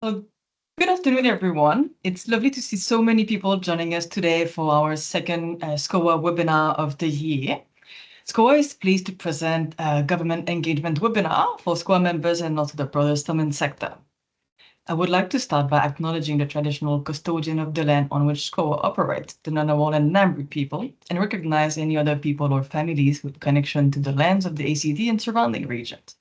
Well, good afternoon, everyone. It's lovely to see so many people joining us today for our second SCOA webinar of the year. SCOA is pleased to present a government engagement webinar for SCOA members and also the broader settlement sector. I would like to start by acknowledging the traditional custodian of the land on which SCOA operates, the Ngunnawal and Ngambri people, and recognize any other people or families with connection to the lands of the ACT and surrounding regions.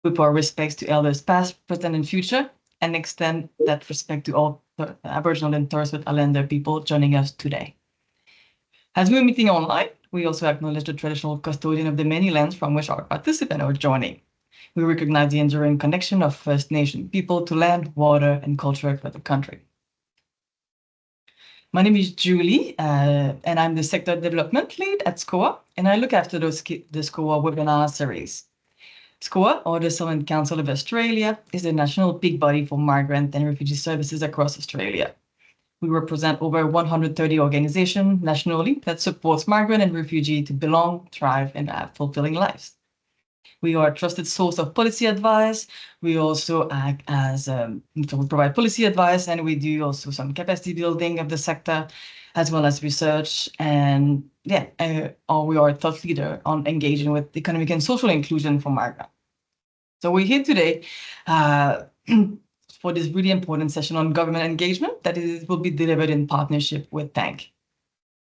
We pay our respects to elders past, present, and future, and extend that respect to all Aboriginal and Torres Strait Islander people joining us today. As we're meeting online, we also acknowledge the traditional custodian of the many lands from which our participants are joining. We recognize the enduring connection of First Nation people to land, water, and culture for the country. My name is Julie, and I'm the Sector Development Lead at SCOA, and I look after the SCOA webinar series. SCOA, or the Settlement Council of Australia, is the national peak body for migrant and refugee services across Australia. We represent over 130 organizations nationally that supports migrant and refugee to belong, thrive, and have fulfilling lives. We are a trusted source of policy advice. We also act as we provide policy advice, and we do also some capacity building of the sector, as well as research. And we are a thought leader on engaging with economic and social inclusion for migrants. So we're here today for this really important session on government engagement that will be delivered in partnership with TANK.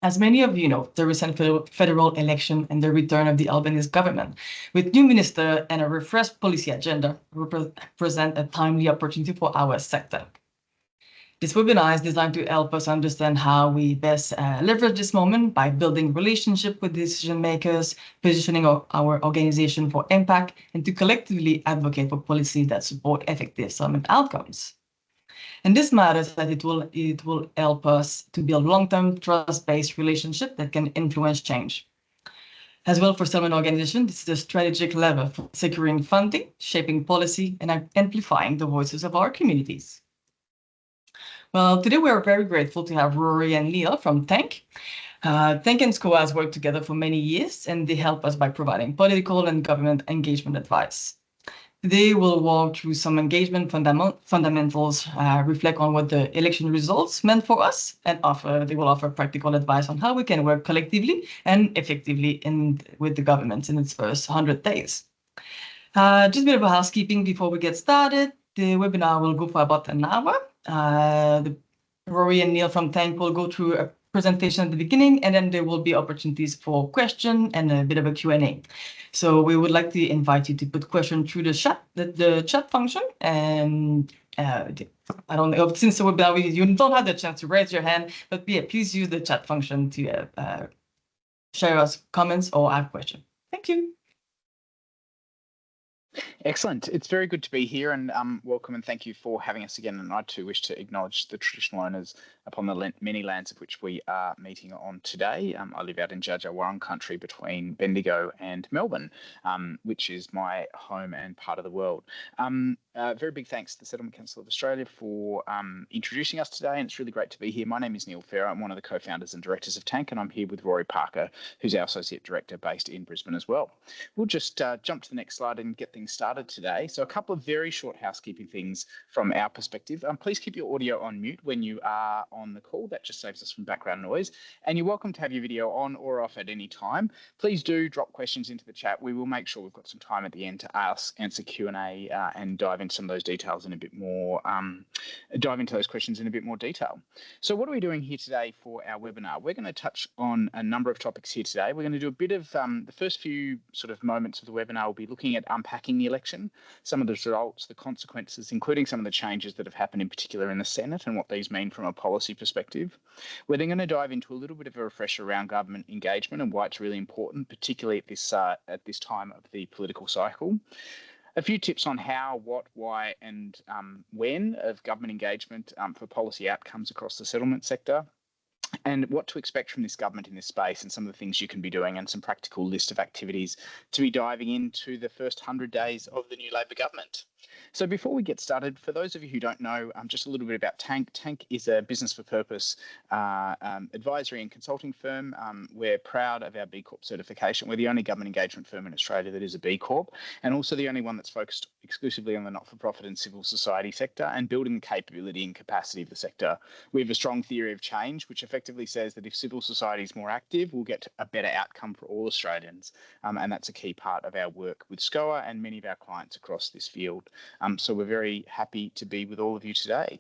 As many of you know, the recent federal election and the return of the Albanese government with new minister and a refreshed policy agenda represent a timely opportunity for our sector. This webinar is designed to help us understand how we best leverage this moment by building relationship with decision makers, positioning our organization for impact, and to collectively advocate for policies that support effective settlement outcomes. And this matters that it will help us to build long-term trust-based relationship that can influence change. As well, for settlement organization, this is a strategic lever for securing funding, shaping policy, and amplifying the voices of our communities. Well, today we are very grateful to have Rory and Neil from TANK. TANK and SCOA has worked together for many years, and they help us by providing political and government engagement advice. Today, we'll walk through some engagement fundamentals, reflect on what the election results meant for us, and they will offer practical advice on how we can work collectively and effectively with the government in its first 100 days. Just a bit of a housekeeping before we get started. The webinar will go for about an hour. Rory and Neil from TANK will go through a presentation at the beginning, and then there will be opportunities for question and a bit of a Q&A. So we would like to invite you to put questions through the chat function. And I don't know, since the webinar, you don't have the chance to raise your hand, but yeah, please use the chat function to share us comments or ask questions. Thank you. Excellent. It's very good to be here, and welcome and thank you for having us again. And I too wish to acknowledge the traditional owners upon the many lands of which we are meeting on today. I live out in Dja Dja Wurrung country between Bendigo and Melbourne, which is my home and part of the world. Very big thanks to the Settlement Council of Australia for introducing us today, and it's really great to be here. My name is Neil Ferrer. I'm one of the co-founders and directors of TANK, and I'm here with Rory Parker, who's our associate director based in Brisbane as well. We'll just jump to the next slide and get things started today. So a couple of very short housekeeping things from our perspective. Please keep your audio on mute when you are on the call. That just saves us from background noise. And you're welcome to have your video on or off at any time. Please do drop questions into the chat. We will make sure we've got some time at the end to answer Q&A and dive into some of those details in a bit more, dive into those questions in a bit more detail. So what are we doing here today for our webinar? We're going to touch on a number of topics here today. We're going to do a bit of the first few sort of moments of the webinar. We'll be looking at unpacking the election, some of the results, the consequences, including some of the changes that have happened in particular in the Senate and what these mean from a policy perspective. We're then going to dive into a little bit of a refresher around government engagement and why it's really important, particularly at this time of the political cycle. A few tips on how, what, why, and when of government engagement for policy outcomes across the settlement sector. and what to expect from this government in this space and some of the things you can be doing and some practical list of activities to be diving into the first 100 days of the new Labor government. So before we get started, for those of you who don't know, just a little bit about Tank. Tank is a business for purpose advisory and consulting firm. We're proud of our B Corp certification. We're the only government engagement firm in Australia that is a B Corp, and also the only one that's focused exclusively on the not-for-profit and civil society sector and building the capability and capacity of the sector. We have a strong theory of change, which effectively says that if civil society is more active, we'll get a better outcome for all Australians. And that's a key part of our work with SCOA and many of our clients across this field. So we're very happy to be with all of you today.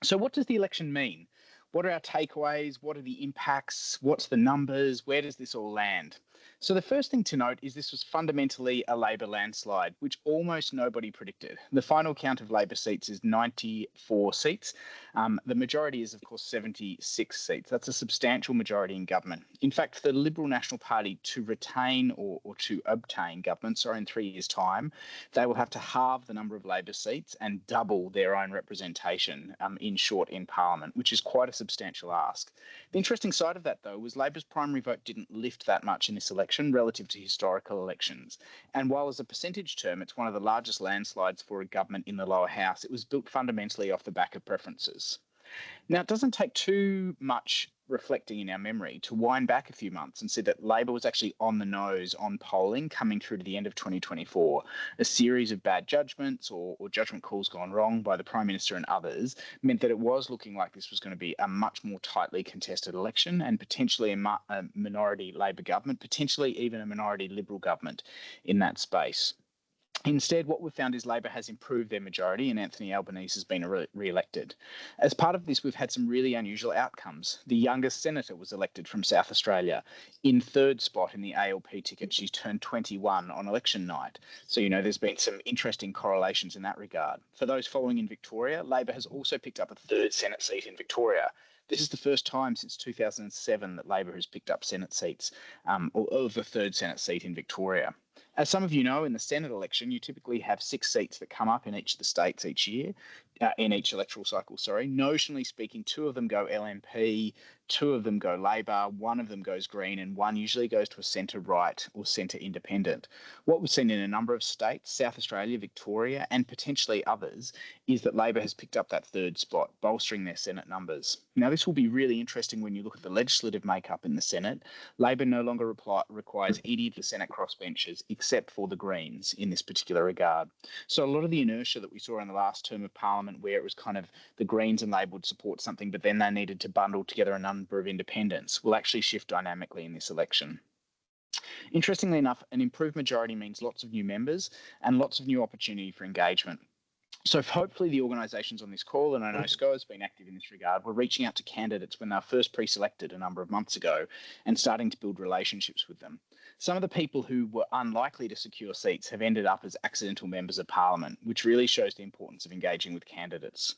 So what does the election mean? What are our takeaways? What are the impacts? What's the numbers? Where does this all land? So the first thing to note is this was fundamentally a Labor landslide, which almost nobody predicted. The final count of Labor seats is 94 seats. The majority is, of course, 76 seats. That's a substantial majority in government. In fact, the Liberal National Party, to retain or to obtain government, in 3 years' time, they will have to halve the number of Labor seats and double their own representation, in short, in Parliament, which is quite a substantial ask. The interesting side of that, though, was Labor's primary vote didn't lift that much in this election relative to historical elections. And while as a percentage term, it's one of the largest landslides for a government in the lower house, it was built fundamentally off the back of preferences. Now, it doesn't take too much reflecting in our memory to wind back a few months and see that Labor was actually on the nose on polling coming through to the end of 2024. A series of bad judgments or judgment calls gone wrong by the Prime Minister and others meant that it was looking like this was going to be a much more tightly contested election and potentially a minority Labor government, potentially even a minority Liberal government in that space. Instead, what we've found is Labor has improved their majority and Anthony Albanese has been re-elected. As part of this, we've had some really unusual outcomes. The youngest senator was elected from South Australia. In third spot in the ALP ticket, she turned 21 on election night. So, there's been some interesting correlations in that regard. For those following in Victoria, Labor has also picked up a third Senate seat in Victoria. This is the first time since 2007 that Labor has picked up Senate seats, or the third Senate seat in Victoria. As some of you know, in the Senate election, you typically have 6 seats that come up in each of the states each year, in each electoral cycle, Notionally speaking, 2 of them go LNP, 2 of them go Labor, 1 of them goes Green, and 1 usually goes to a centre-right or centre-independent. What we've seen in a number of states, South Australia, Victoria, and potentially others, is that Labor has picked up that third spot, bolstering their Senate numbers. Now, this will be really interesting when you look at the legislative makeup in the Senate. Labor no longer requires any of the Senate crossbenchers except for the Greens in this particular regard. So a lot of the inertia that we saw in the last term of Parliament, where it was kind of the Greens and Labor would support something, but then they needed to bundle together a number of independents, will actually shift dynamically in this election. Interestingly enough, an improved majority means lots of new members and lots of new opportunity for engagement. So hopefully the organisations on this call, and I know SCOA has been active in this regard, were reaching out to candidates when they were first pre-selected a number of months ago and starting to build relationships with them. Some of the people who were unlikely to secure seats have ended up as accidental members of Parliament, which really shows the importance of engaging with candidates.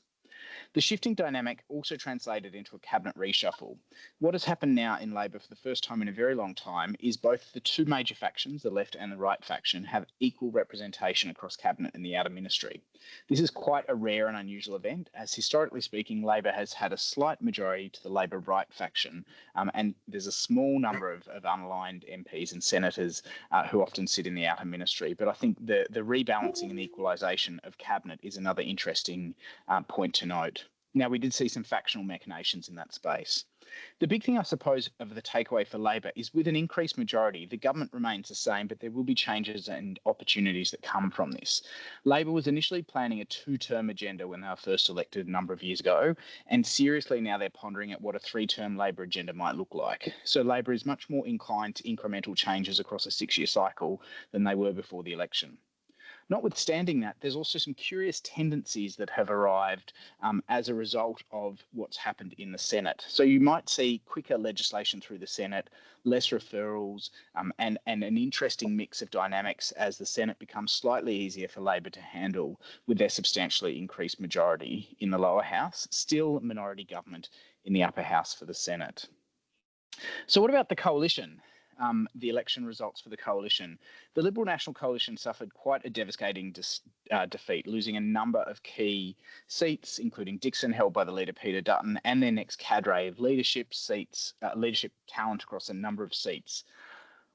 The shifting dynamic also translated into a cabinet reshuffle. What has happened now in Labor for the first time in a very long time is both the 2 major factions, the left and the right faction, have equal representation across cabinet and the outer ministry. This is quite a rare and unusual event, as historically speaking, Labor has had a slight majority to the Labor right faction, and there's a small number of unaligned MPs and senators who often sit in the outer ministry. But I think the rebalancing and the equalisation of cabinet is another interesting point to note. Now, we did see some factional machinations in that space. The big thing, I suppose, of the takeaway for Labor is with an increased majority, the government remains the same, but there will be changes and opportunities that come from this. Labor was initially planning a 2-term agenda when they were first elected a number of years ago, and seriously now they're pondering at what a 3-term Labor agenda might look like. So Labor is much more inclined to incremental changes across a 6-year cycle than they were before the election. Notwithstanding that, there's also some curious tendencies that have arrived as a result of what's happened in the Senate. So you might see quicker legislation through the Senate, less referrals, and an interesting mix of dynamics as the Senate becomes slightly easier for Labor to handle with their substantially increased majority in the lower house, still minority government in the upper house for the Senate. So what about the coalition? the election results for the coalition, the Liberal National Coalition suffered quite a devastating defeat, losing a number of key seats, including Dickson, held by the leader Peter Dutton, and their next cadre of leadership talent across a number of seats.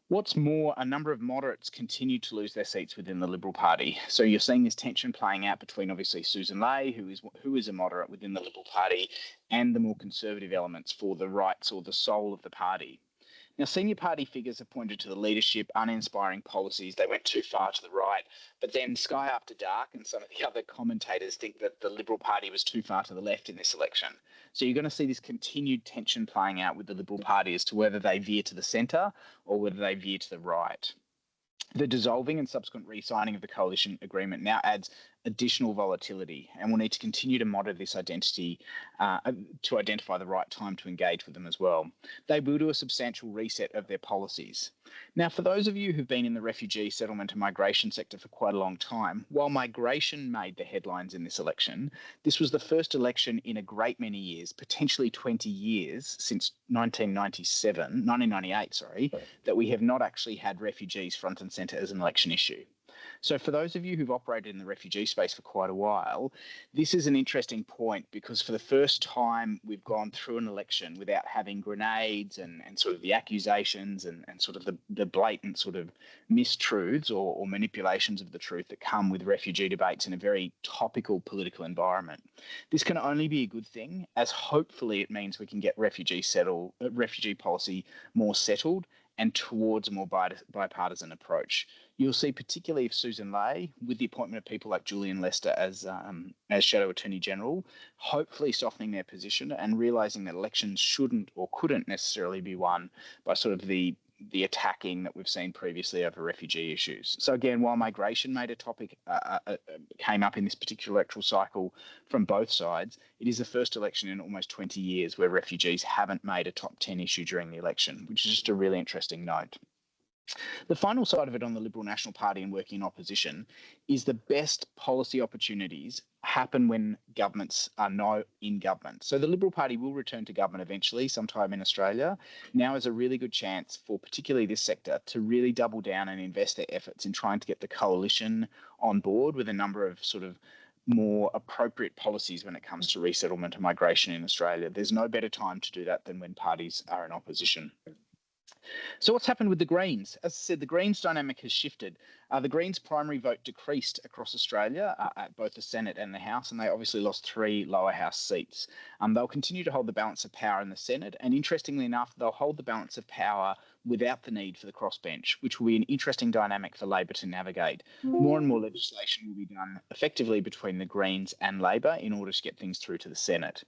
What's more, a number of moderates continue to lose their seats within the Liberal Party. So you're seeing this tension playing out between obviously Susan Ley, who is a moderate within the Liberal Party, and the more conservative elements for the rights or the soul of the party. Now, senior party figures have pointed to the leadership, uninspiring policies. They went too far to the right. But then Sky After Dark and some of the other commentators think that the Liberal Party was too far to the left in this election. So you're going to see this continued tension playing out with the Liberal Party as to whether they veer to the centre or whether they veer to the right. The dissolving and subsequent re-signing of the coalition agreement now adds additional volatility, and we'll need to continue to monitor this identity to identify the right time to engage with them as well. They will do a substantial reset of their policies. Now, for those of you who've been in the refugee settlement and migration sector for quite a long time, while migration made the headlines in this election, this was the first election in a great many years, potentially 20 years since 1998, that we have not actually had refugees front and centre as an election issue. So for those of you who've operated in the refugee space for quite a while, this is an interesting point because for the first time we've gone through an election without having grenades and sort of the accusations and sort of the blatant sort of mistruths or manipulations of the truth that come with refugee debates in a very topical political environment. This can only be a good thing, as hopefully it means we can get refugee policy more settled and towards a more bipartisan approach. You'll see, particularly if Susan Ley, with the appointment of people like Julian Lester as Shadow Attorney General, hopefully softening their position and realising that elections shouldn't or couldn't necessarily be won by sort of the attacking that we've seen previously over refugee issues. So again, while migration made a topic, came up in this particular electoral cycle from both sides, it is the first election in almost 20 years where refugees haven't made a top 10 issue during the election, which is just a really interesting note. The final side of it on the Liberal National Party and working in opposition is the best policy opportunities happen when governments are not in government. So the Liberal Party will return to government eventually, sometime in Australia. Now is a really good chance for particularly this sector to really double down and invest their efforts in trying to get the coalition on board with a number of sort of more appropriate policies when it comes to resettlement and migration in Australia. There's no better time to do that than when parties are in opposition. So what's happened with the Greens? As I said, the Greens dynamic has shifted. The Greens' primary vote decreased across Australia at both the Senate and the House, and they obviously lost 3 lower house seats. They'll continue to hold the balance of power in the Senate, and interestingly enough, they'll hold the balance of power without the need for the crossbench, which will be an interesting dynamic for Labor to navigate. More and more legislation will be done effectively between the Greens and Labor in order to get things through to the Senate.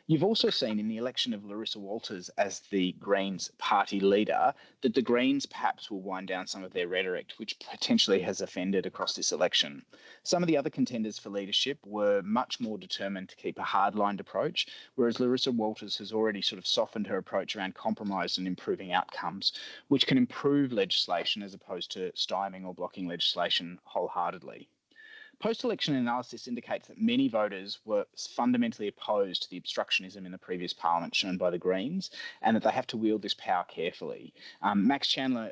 You've also seen in the election of Larissa Walters as the Greens party leader that the Greens perhaps will wind down some of their rhetoric, which potentially has offended across this election. Some of the other contenders for leadership were much more determined to keep a hard-lined approach, whereas Larissa Walters has already sort of softened her approach around compromise and improving outcomes, which can improve legislation as opposed to stymieing or blocking legislation wholeheartedly. Post-election analysis indicates that many voters were fundamentally opposed to the obstructionism in the previous parliament shown by the Greens, and that they have to wield this power carefully. Max Chandler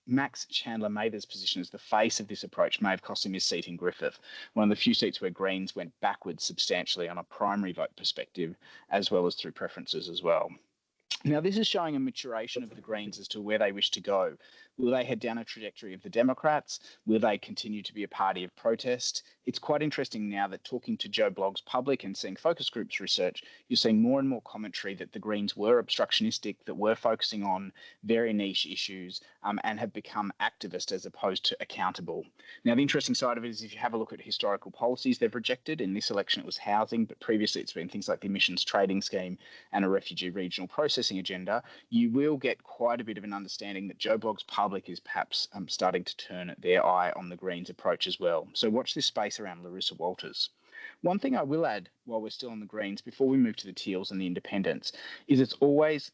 Max Chandler Mather's position as the face of this approach may have cost him his seat in Griffith, one of the few seats where Greens went backwards substantially on a primary vote perspective, as well as through preferences as well. Now, this is showing a maturation of the Greens as to where they wish to go. Will they head down a trajectory of the Democrats? Will they continue to be a party of protest? It's quite interesting now that talking to Joe Blogg's public and seeing focus groups research, you're seeing more and more commentary that the Greens were obstructionistic, that were focusing on very niche issues and have become activist as opposed to accountable. Now, the interesting side of it is if you have a look at historical policies they've rejected, in this election it was housing, but previously it's been things like the emissions trading scheme and a refugee regional processing agenda, you will get quite a bit of an understanding that Joe Blogg's public is perhaps starting to turn their eye on the Greens approach as well. So watch this space around Larissa Walters. One thing I will add while we're still on the Greens before we move to the Teals and the Independents is it's always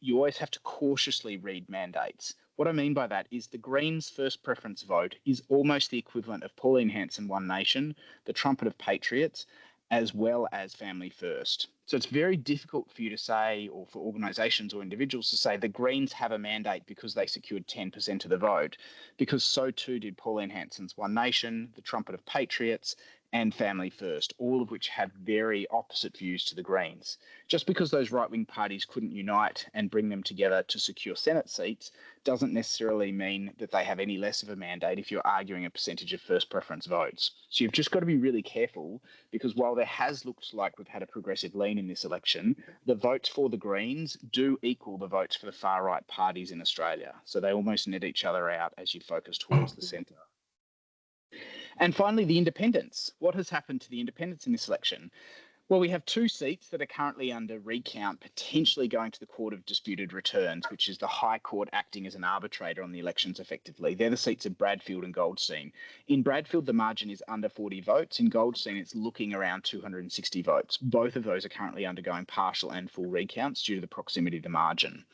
you always have to cautiously read mandates. What I mean by that is the Greens' first preference vote is almost the equivalent of Pauline Hanson One Nation, the trumpet of patriots, as well as Family First. So it's very difficult for you to say, or for organisations or individuals to say, the Greens have a mandate because they secured 10% of the vote, because so too did Pauline Hanson's One Nation, the Trumpet of Patriots, and Family First, all of which had very opposite views to the Greens. Just because those right-wing parties couldn't unite and bring them together to secure Senate seats doesn't necessarily mean that they have any less of a mandate if you're arguing a percentage of first preference votes. So you've just got to be really careful, because while there has looked like we've had a progressive lean in this election, the votes for the Greens do equal the votes for the far-right parties in Australia. So they almost net each other out as you focus towards the centre. And finally, the independents. What has happened to the independents in this election? Well, we have 2 seats that are currently under recount, potentially going to the Court of Disputed Returns, which is the High Court acting as an arbitrator on the elections effectively. They're the seats of Bradfield and Goldstein. In Bradfield, the margin is under 40 votes. In Goldstein, it's looking around 260 votes. Both of those are currently undergoing partial and full recounts due to the proximity to the margin.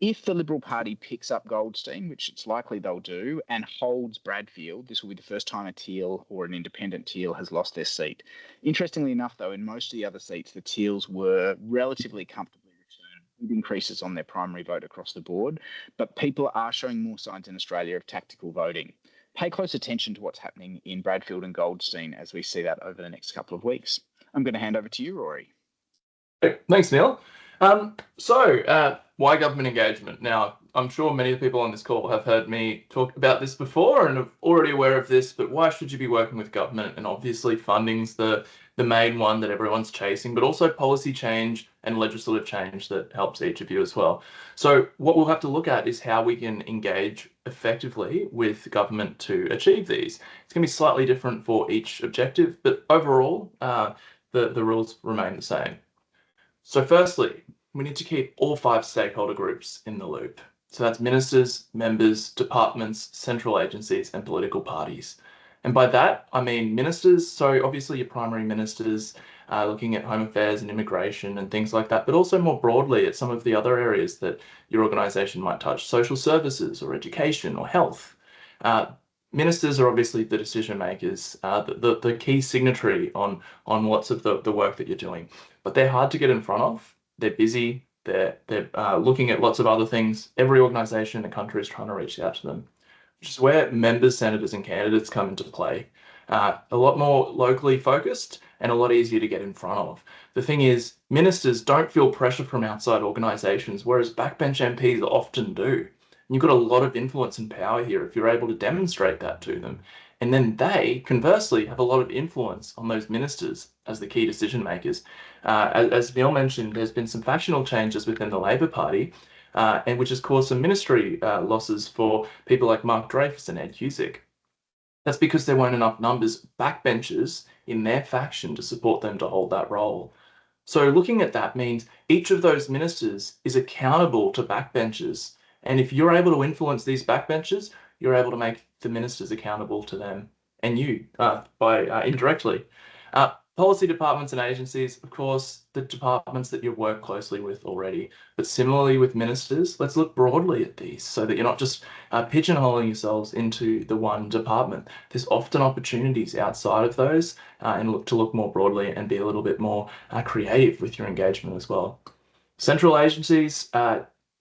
If the Liberal Party picks up Goldstein, which it's likely they'll do, and holds Bradfield, this will be the first time a Teal or an independent Teal has lost their seat. Interestingly enough, though, in most of the other seats, the Teals were relatively comfortably returned with increases on their primary vote across the board, but people are showing more signs in Australia of tactical voting. Pay close attention to what's happening in Bradfield and Goldstein as we see that over the next couple of weeks. I'm going to hand over to you, Rory. Thanks, Neil. Why government engagement? Now, I'm sure many of the people on this call have heard me talk about this before and are already aware of this, but why should you be working with government? And obviously funding's the main one that everyone's chasing, but also policy change and legislative change that helps each of you as well. So what we'll have to look at is how we can engage effectively with government to achieve these. It's going to be slightly different for each objective, but overall, the rules remain the same. So firstly, we need to keep all 5 stakeholder groups in the loop. So that's ministers, members, departments, central agencies, and political parties. And by that, I mean ministers, so obviously your primary ministers, looking at home affairs and immigration and things like that, but also more broadly at some of the other areas that your organisation might touch, social services or education or health. Ministers are obviously the decision makers, the key signatory on lots of the work that you're doing, but they're hard to get in front of. They're busy. They're looking at lots of other things. Every organisation in the country is trying to reach out to them, which is where members, senators, and candidates come into play. A lot more locally focused and a lot easier to get in front of. The thing is, ministers don't feel pressure from outside organisations, whereas backbench MPs often do. You've got a lot of influence and power here if you're able to demonstrate that to them. And then they, conversely, have a lot of influence on those ministers as the key decision makers. As Neil mentioned, there's been some factional changes within the Labor Party, and which has caused some ministry losses for people like Mark Dreyfus and Ed Husic. That's because there weren't enough numbers backbenchers in their faction to support them to hold that role. So looking at that means each of those ministers is accountable to backbenchers. And if you're able to influence these backbenchers, you're able to make the ministers accountable to them and you by indirectly. Policy departments and agencies, of course, the departments that you work closely with already. But similarly with ministers, let's look broadly at these so that you're not just pigeonholing yourselves into the one department. There's often opportunities outside of those and look to look more broadly and be a little bit more creative with your engagement as well. Central agencies,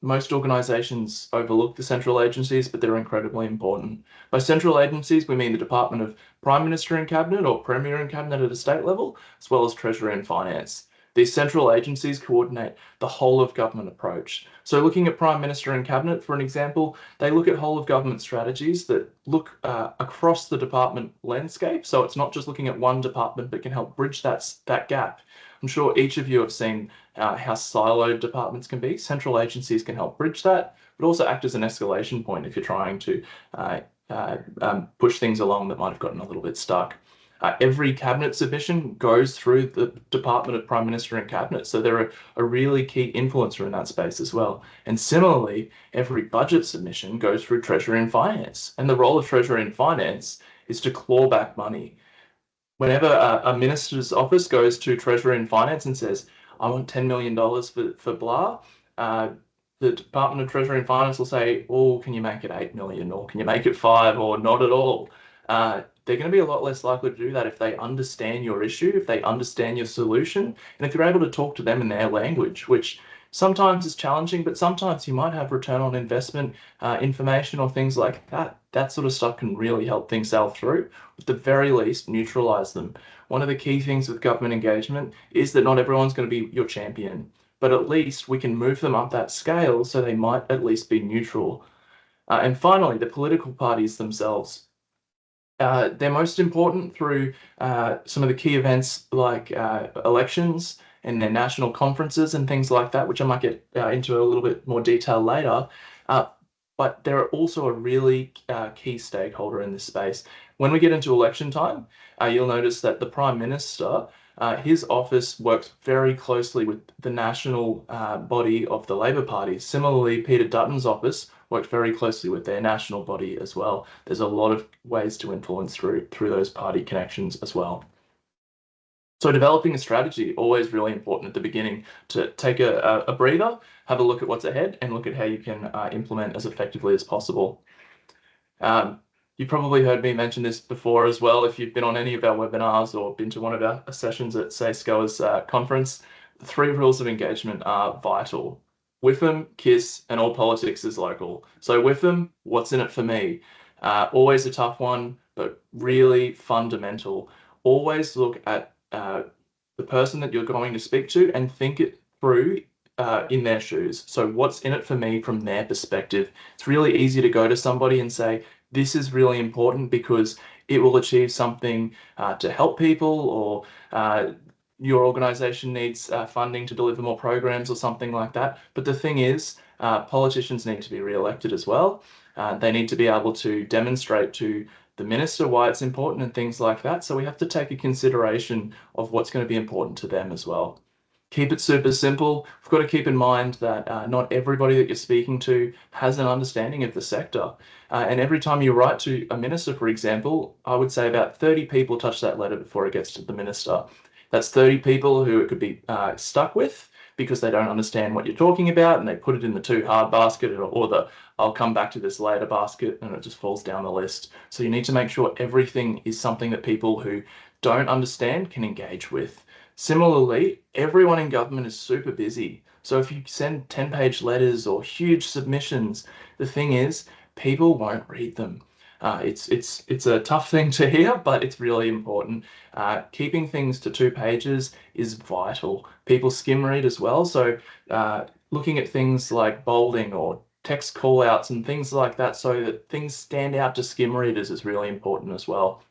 most organisations overlook the central agencies, but they're incredibly important. By central agencies, we mean the Department of Prime Minister and Cabinet or Premier and Cabinet at a state level, as well as Treasury and Finance. These central agencies coordinate the whole of government approach. So looking at Prime Minister and Cabinet, for an example, they look at whole of government strategies that look across the department landscape. So it's not just looking at one department, but can help bridge that gap. I'm sure each of you have seen how siloed departments can be. Central agencies can help bridge that, but also act as an escalation point if you're trying to push things along that might have gotten a little bit stuck. Every cabinet submission goes through the Department of Prime Minister and Cabinet, so they're a really key influencer in that space as well. And similarly, every budget submission goes through Treasury and Finance, and the role of Treasury and Finance is to claw back money. Whenever a minister's office goes to Treasury and Finance and says, I want $10 million for blah, the Department of Treasury and Finance will say, oh, can you make it 8 million, or can you make it 5, or not at all? they're going to be a lot less likely to do that if they understand your issue, if they understand your solution, and if you're able to talk to them in their language, which sometimes is challenging, but sometimes you might have return on investment information or things like that. That sort of stuff can really help things sail through. At the very least, neutralize them. One of the key things with government engagement is that not everyone's going to be your champion, but at least we can move them up that scale so they might at least be neutral. And finally, the political parties themselves. They're most important through some of the key events like elections and their national conferences and things like that, which I might get into a little bit more detail later. But they're also a really key stakeholder in this space. When we get into election time, you'll notice that the Prime Minister, his office works very closely with the national body of the Labor Party. Similarly, Peter Dutton's office worked very closely with their national body as well. There's a lot of ways to influence through those party connections as well. So developing a strategy, always really important at the beginning to take a breather, have a look at what's ahead and look at how you can implement as effectively as possible. You probably heard me mention this before as well. If you've been on any of our webinars or been to one of our sessions at, say, SCOA's conference, the 3 rules of engagement are vital. With them, KISS, and all politics is local. So with them, what's in it for me? Always a tough one, but really fundamental. Always look at the person that you're going to speak to and think it through in their shoes. So what's in it for me from their perspective? It's really easy to go to somebody and say, this is really important because it will achieve something to help people, or your organization needs funding to deliver more programs or something like that. But the thing is, politicians need to be re-elected as well. They need to be able to demonstrate to the minister why it's important and things like that. So we have to take a consideration of what's going to be important to them as well. Keep it super simple. We've got to keep in mind that not everybody that you're speaking to has an understanding of the sector. And every time you write to a minister, for example, I would say about 30 people touch that letter before it gets to the minister. That's 30 people who it could be stuck with because they don't understand what you're talking about and they put it in the too hard basket or the I'll come back to this later basket, and it just falls down the list. So you need to make sure everything is something that people who don't understand can engage with. Similarly, everyone in government is super busy. So if you send 10-page letters or huge submissions, the thing is, people won't read them. It's a tough thing to hear, but it's really important. Keeping things to 2 pages is vital. People skim read as well. So looking at things like bolding or text callouts and things like that so that things stand out to skim readers is really important as well.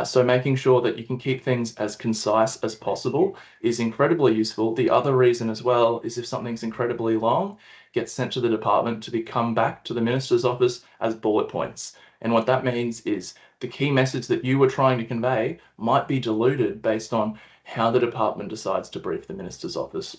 So making sure that you can keep things as concise as possible is incredibly useful. The other reason as well is if something's incredibly long, it gets sent to the department to come back to the minister's office as bullet points. And what that means is the key message that you were trying to convey might be diluted based on how the department decides to brief the minister's office.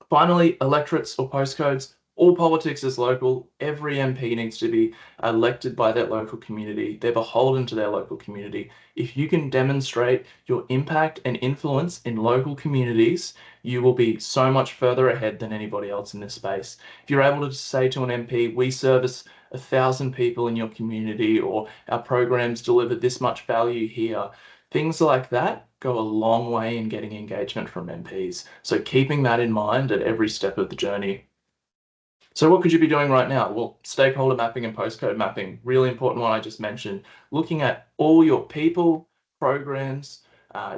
Finally, electorates or postcodes. All politics is local. Every MP needs to be elected by that local community. They're beholden to their local community. If you can demonstrate your impact and influence in local communities, you will be so much further ahead than anybody else in this space. If you're able to say to an MP, we service 1,000 people in your community, or our programs deliver this much value here, things like that go a long way in getting engagement from MPs. So keeping that in mind at every step of the journey. So what could you be doing right now? Well, stakeholder mapping and postcode mapping, really important one I just mentioned. Looking at all your people, programs,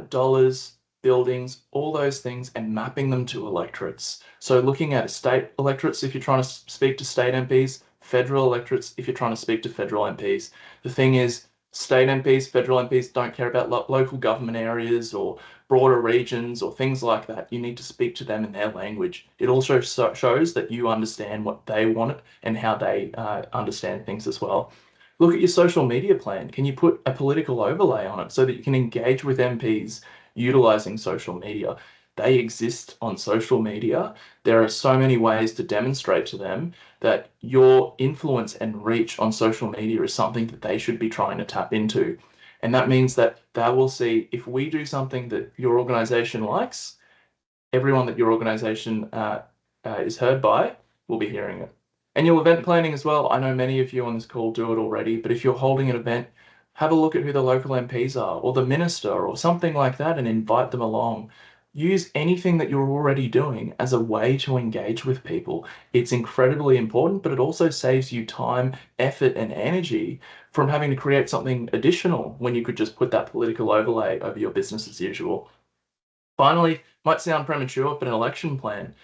dollars, buildings, all those things, and mapping them to electorates. So looking at state electorates if you're trying to speak to state MPs, federal electorates if you're trying to speak to federal MPs. The thing is, state MPs, federal MPs don't care about local government areas or broader regions or things like that. You need to speak to them in their language. It also shows that you understand what they want and how they understand things as well. Look at your social media plan. Can you put a political overlay on it so that you can engage with MPs utilizing social media? They exist on social media. There are so many ways to demonstrate to them that your influence and reach on social media is something that they should be trying to tap into. And that means that they will see if we do something that your organization likes, everyone that your organization is heard by will be hearing it. And your event planning as well. I know many of you on this call do it already, but if you're holding an event, Have a look at who the local MPs are, or the minister, or something like that, and invite them along. Use anything that you're already doing as a way to engage with people. It's incredibly important, but it also saves you time, effort, and energy from having to create something additional when you could just put that political overlay over your business as usual. Finally, might sound premature, but an election plan.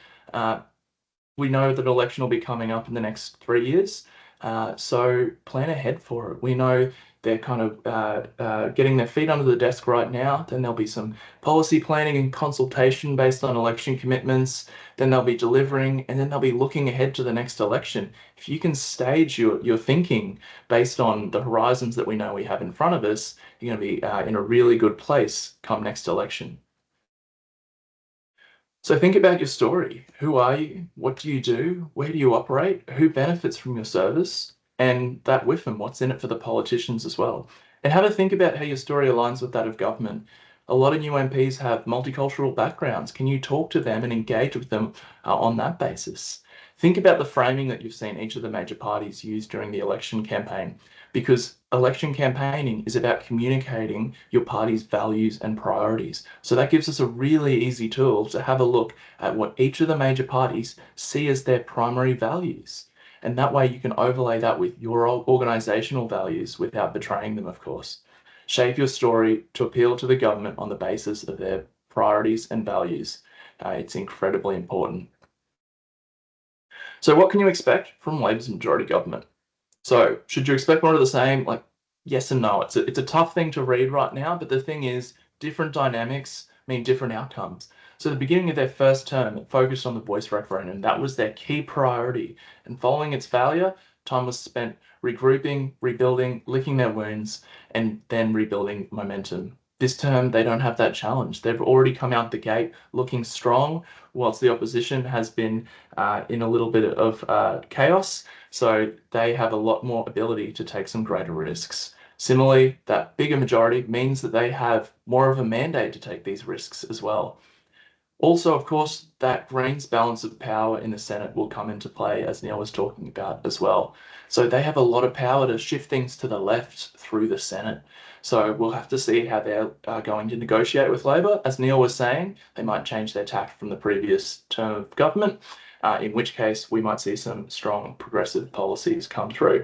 We know that an election will be coming up in the next 3 years, so plan ahead for it. We know they're kind of getting their feet under the desk right now. Then there'll be some policy planning and consultation based on election commitments. Then they'll be delivering, and then they'll be looking ahead to the next election. If you can stage your thinking based on the horizons that we know we have in front of us, you're going to be in a really good place come next election. So think about your story. Who are you? What do you do? Where do you operate? Who benefits from your service? And that with them, what's in it for the politicians as well? And have a think about how your story aligns with that of government. A lot of new MPs have multicultural backgrounds. Can you talk to them and engage with them on that basis? Think about the framing that you've seen each of the major parties use during the election campaign, because election campaigning is about communicating your party's values and priorities. So that gives us a really easy tool to have a look at what each of the major parties see as their primary values. And that way you can overlay that with your organizational values without betraying them, of course. Shape your story to appeal to the government on the basis of their priorities and values. It's incredibly important. So what can you expect from Labor's majority government? So should you expect more of the same? Like, yes and no. It's a tough thing to read right now, but the thing is, different dynamics mean different outcomes. So the beginning of their first term, it focused on the voice referendum. That was their key priority. And following its failure, time was spent regrouping, rebuilding, licking their wounds, and then rebuilding momentum. This term, they don't have that challenge. They've already come out the gate looking strong, whilst the opposition has been in a little bit of chaos. So they have a lot more ability to take some greater risks. Similarly, that bigger majority means that they have more of a mandate to take these risks as well. Also, of course, that Greens balance of power in the Senate will come into play, as Neil was talking about as well. So they have a lot of power to shift things to the left through the Senate. So we'll have to see how they're going to negotiate with Labor. As Neil was saying, they might change their tack from the previous term of government, in which case we might see some strong progressive policies come through.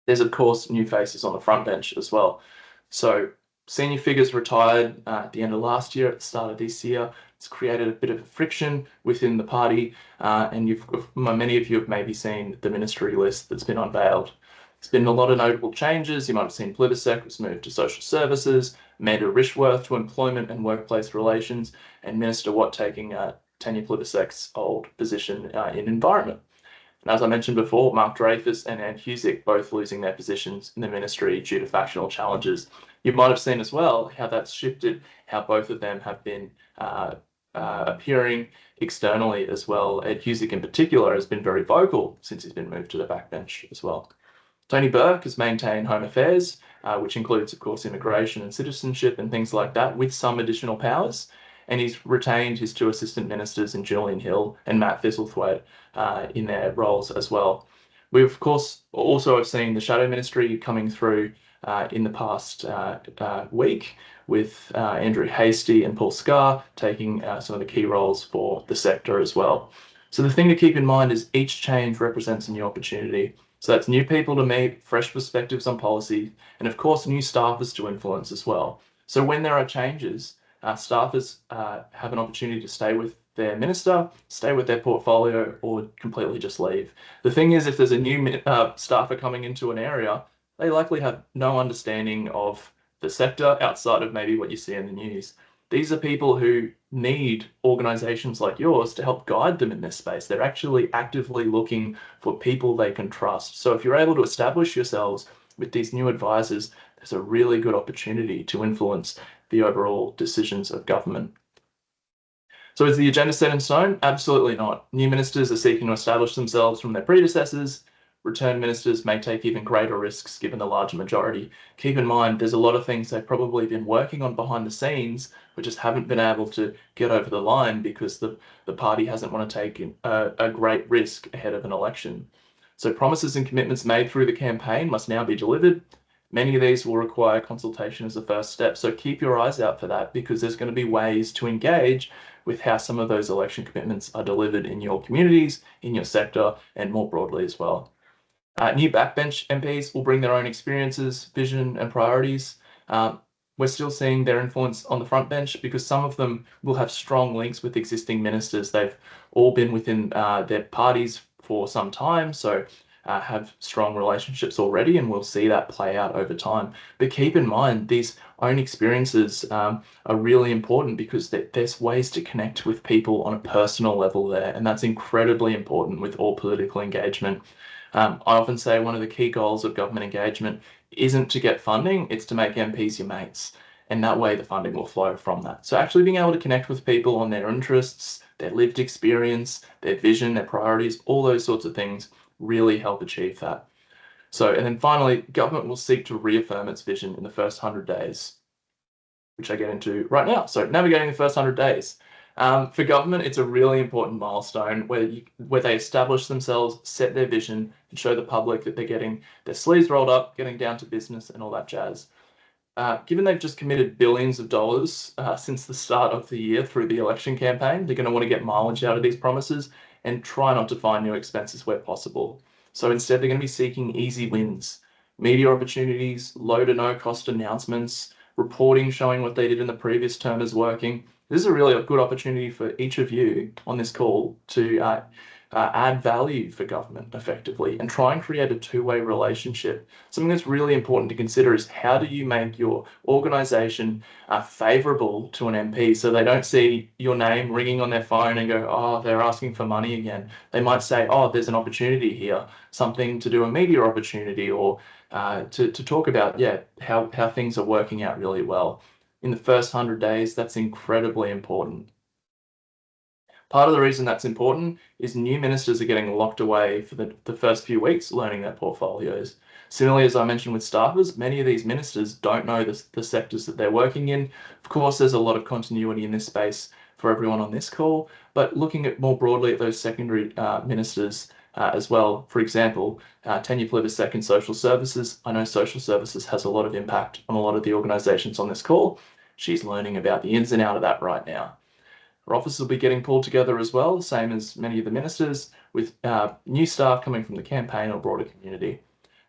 There's, of course, new faces on the front bench as well. So senior figures retired at the end of last year, at the start of this year. It's created a bit of friction within the party, and many of you have maybe seen the ministry list that's been unveiled. There's been a lot of notable changes. You might have seen Plibersek was moved to social services, Amanda Rishworth to employment and workplace relations, and Minister Watt taking Tanya Plibersek's old position in environment. And as I mentioned before, Mark Dreyfus and Anne Husick both losing their positions in the ministry due to factional challenges. You might have seen as well how that's shifted, how both of them have been appearing externally as well. Ed Husick in particular has been very vocal since he's been moved to the backbench as well. Tony Burke has maintained Home Affairs, which includes, of course, immigration and citizenship and things like that, with some additional powers. And he's retained his two assistant ministers in Julian Hill and Matt Thistlethwaite in their roles as well. We, of course, also have seen the Shadow Ministry coming through in the past week, with Andrew Hastie and Paul Scar taking some of the key roles for the sector as well. So the thing to keep in mind is each change represents a new opportunity. So that's new people to meet, fresh perspectives on policy, and of course, new staffers to influence as well. So when there are changes, staffers have an opportunity to stay with their minister, stay with their portfolio, or completely just leave. The thing is, if there's a new staffer coming into an area, they likely have no understanding of the sector outside of maybe what you see in the news. These are people who need organizations like yours to help guide them in this space. They're actually actively looking for people they can trust. So if you're able to establish yourselves with these new advisors, there's a really good opportunity to influence the overall decisions of government. So is the agenda set in stone? Absolutely not. New ministers are seeking to establish themselves from their predecessors. Returned ministers may take even greater risks given the larger majority. Keep in mind, there's a lot of things they've probably been working on behind the scenes, but just haven't been able to get over the line because the party hasn't want to take a great risk ahead of an election. So promises and commitments made through the campaign must now be delivered. Many of these will require consultation as a first step. So keep your eyes out for that, because there's going to be ways to engage with how some of those election commitments are delivered in your communities, in your sector, and more broadly as well. New backbench MPs will bring their own experiences, vision, and priorities. We're still seeing their influence on the front bench because some of them will have strong links with existing ministers. They've all been within their parties for some time, so have strong relationships already, and we'll see that play out over time. But keep in mind, these own experiences are really important because there's ways to connect with people on a personal level there, and that's incredibly important with all political engagement. I often say one of the key goals of government engagement isn't to get funding, it's to make MPs your mates. And that way the funding will flow from that. So actually being able to connect with people on their interests, their lived experience, their vision, their priorities, all those sorts of things really help achieve that. So, and then finally, government will seek to reaffirm its vision in the first 100 days, which I get into right now. So navigating the first 100 days. For government, it's a really important milestone where they establish themselves, set their vision, and show the public that they're getting their sleeves rolled up, getting down to business and all that jazz. Given they've just committed billions of dollars since the start of the year through the election campaign, they're going to want to get mileage out of these promises and try not to find new expenses where possible. So instead, they're going to be seeking easy wins, media opportunities, low to no cost announcements, reporting showing what they did in the previous term is working. This is a really good opportunity for each of you on this call to add value for government effectively and try and create a two-way relationship. Something that's really important to consider is how do you make your organisation favourable to an MP so they don't see your name ringing on their phone and go, oh, they're asking for money again. They might say, oh, there's an opportunity here, something to do a media opportunity, or to talk about, how things are working out really well. In the first 100 days, that's incredibly important. Part of the reason that's important is new ministers are getting locked away for the first few weeks learning their portfolios. Similarly, as I mentioned with staffers, many of these ministers don't know the sectors that they're working in. Of course, there's a lot of continuity in this space for everyone on this call, but looking at more broadly at those secondary ministers as well. For example, Tanya Plibersek in social services. I know social services has a lot of impact on a lot of the organisations on this call. She's learning about the ins and outs of that right now. Our office will be getting pulled together as well, same as many of the ministers, with new staff coming from the campaign or broader community.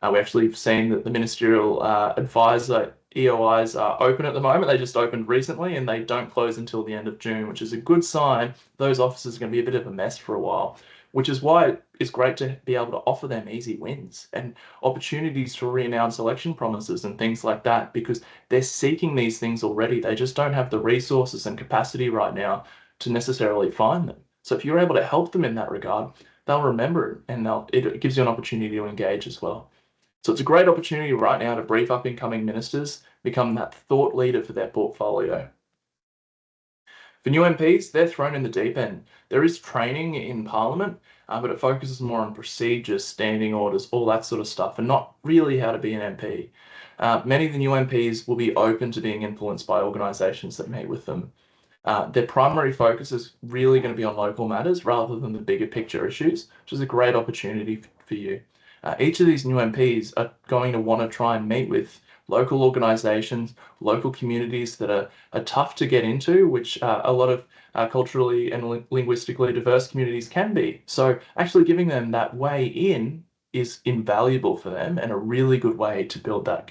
We actually have seen that the ministerial advisor EOIs are open at the moment. They just opened recently and they don't close until the end of June, which is a good sign. Those offices are going to be a bit of a mess for a while, which is why it's great to be able to offer them easy wins and opportunities to re-announce election promises and things like that, because they're seeking these things already. They just don't have the resources and capacity right now to necessarily find them. So if you're able to help them in that regard, they'll remember it and it gives you an opportunity to engage as well. So it's a great opportunity right now to brief up incoming ministers, become that thought leader for their portfolio. For new MPs, they're thrown in the deep end. There is training in Parliament, but it focuses more on procedures, standing orders, all that sort of stuff, and not really how to be an MP. Many of the new MPs will be open to being influenced by organisations that meet with them. Their primary focus is really going to be on local matters rather than the bigger picture issues, which is a great opportunity for you. Each of these new MPs are going to want to try and meet with local organisations, local communities that are tough to get into, which a lot of culturally and linguistically diverse communities can be. So actually giving them that way in is invaluable for them and a really good way to build that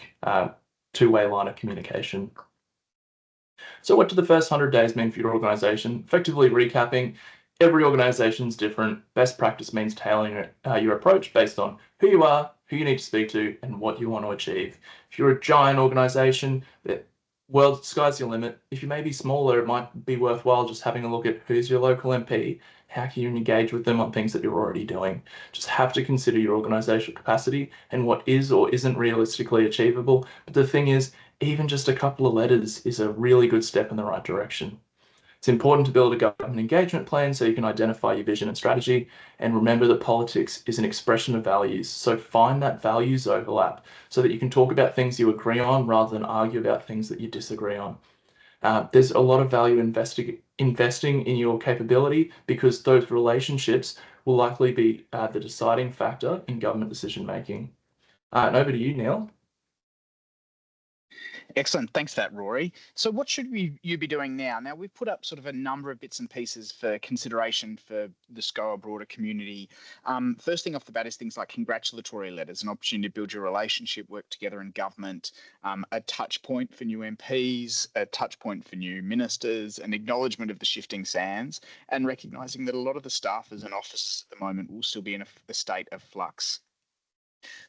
two-way line of communication. So what do the first 100 days mean for your organisation? Effectively recapping, every organisation is different. Best practice means tailoring your approach based on who you are, who you need to speak to, and what you want to achieve. If you're a giant organisation, the world, sky's your limit. If you may be smaller, it might be worthwhile just having a look at who's your local MP, how can you engage with them on things that you're already doing. Just have to consider your organisational capacity and what is or isn't realistically achievable. But the thing is, even just a couple of letters is a really good step in the right direction. It's important to build a government engagement plan so you can identify your vision and strategy, and remember that politics is an expression of values. So find that values overlap so that you can talk about things you agree on rather than argue about things that you disagree on. There's a lot of value investing in your capability, because those relationships will likely be the deciding factor in government decision making. And over to you, Neil. Excellent. Thanks for that, Rory. So what should you be doing now? Now, we've put up sort of a number of bits and pieces for consideration for the SCOA broader community. First thing off the bat is things like congratulatory letters, an opportunity to build your relationship, work together in government, a touch point for new MPs, a touch point for new ministers, an acknowledgement of the shifting sands, and recognising that a lot of the staffers and officers at the moment will still be in a state of flux.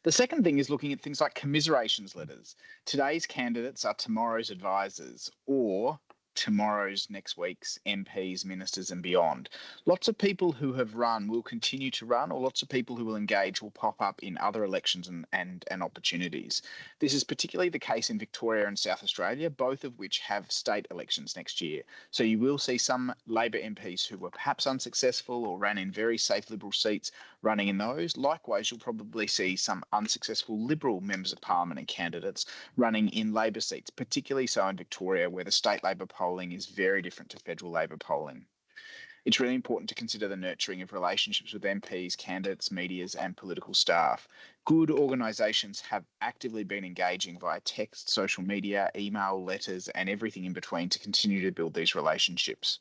The second thing is looking at things like commiserations letters. Today's candidates are tomorrow's advisors or tomorrow's next week's MPs, ministers and beyond. Lots of people who have run will continue to run, or lots of people who will engage will pop up in other elections and opportunities. This is particularly the case in Victoria and South Australia, both of which have state elections next year. So you will see some Labor MPs who were perhaps unsuccessful or ran in very safe Liberal seats running in those. Likewise, you'll probably see some unsuccessful Liberal members of Parliament and candidates running in Labor seats, particularly so in Victoria, where the state Labor polling is very different to federal Labor polling. It's really important to consider the nurturing of relationships with MPs, candidates, medias, and political staff. Good organisations have actively been engaging via text, social media, email, letters, and everything in between to continue to build these relationships.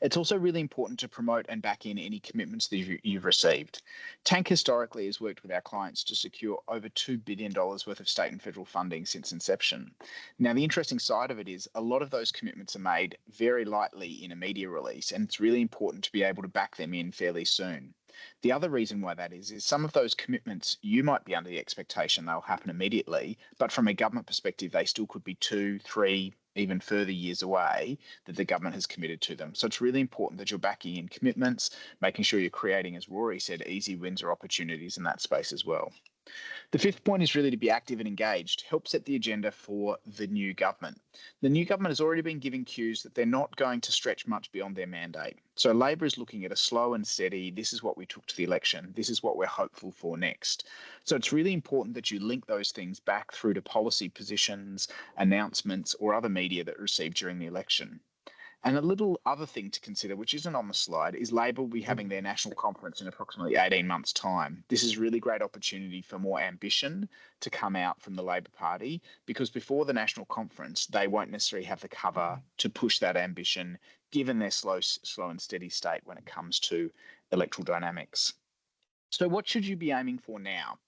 It's also really important to promote and back in any commitments that you've received. Tank historically has worked with our clients to secure over $2 billion worth of state and federal funding since inception. Now, the interesting side of it is a lot of those commitments are made very lightly in a media release, and it's really important to be able to back them in fairly soon. The other reason why that is some of those commitments, you might be under the expectation they'll happen immediately, but from a government perspective, they still could be 2, 3, even further years away that the government has committed to them. So it's really important that you're backing in commitments, making sure you're creating, as Rory said, easy wins or opportunities in that space as well. The fifth point is really to be active and engaged, help set the agenda for the new government. The new government has already been giving cues that they're not going to stretch much beyond their mandate. So Labor is looking at a slow and steady, this is what we took to the election, this is what we're hopeful for next. So it's really important that you link those things back through to policy positions, announcements, or other media that received during the election. And a little other thing to consider, which isn't on the slide, is Labor will be having their national conference in approximately 18 months' time. This is a really great opportunity for more ambition to come out from the Labor Party, because before the national conference, they won't necessarily have the cover to push that ambition, given their slow and steady state when it comes to electoral dynamics. So what should you be aiming for now?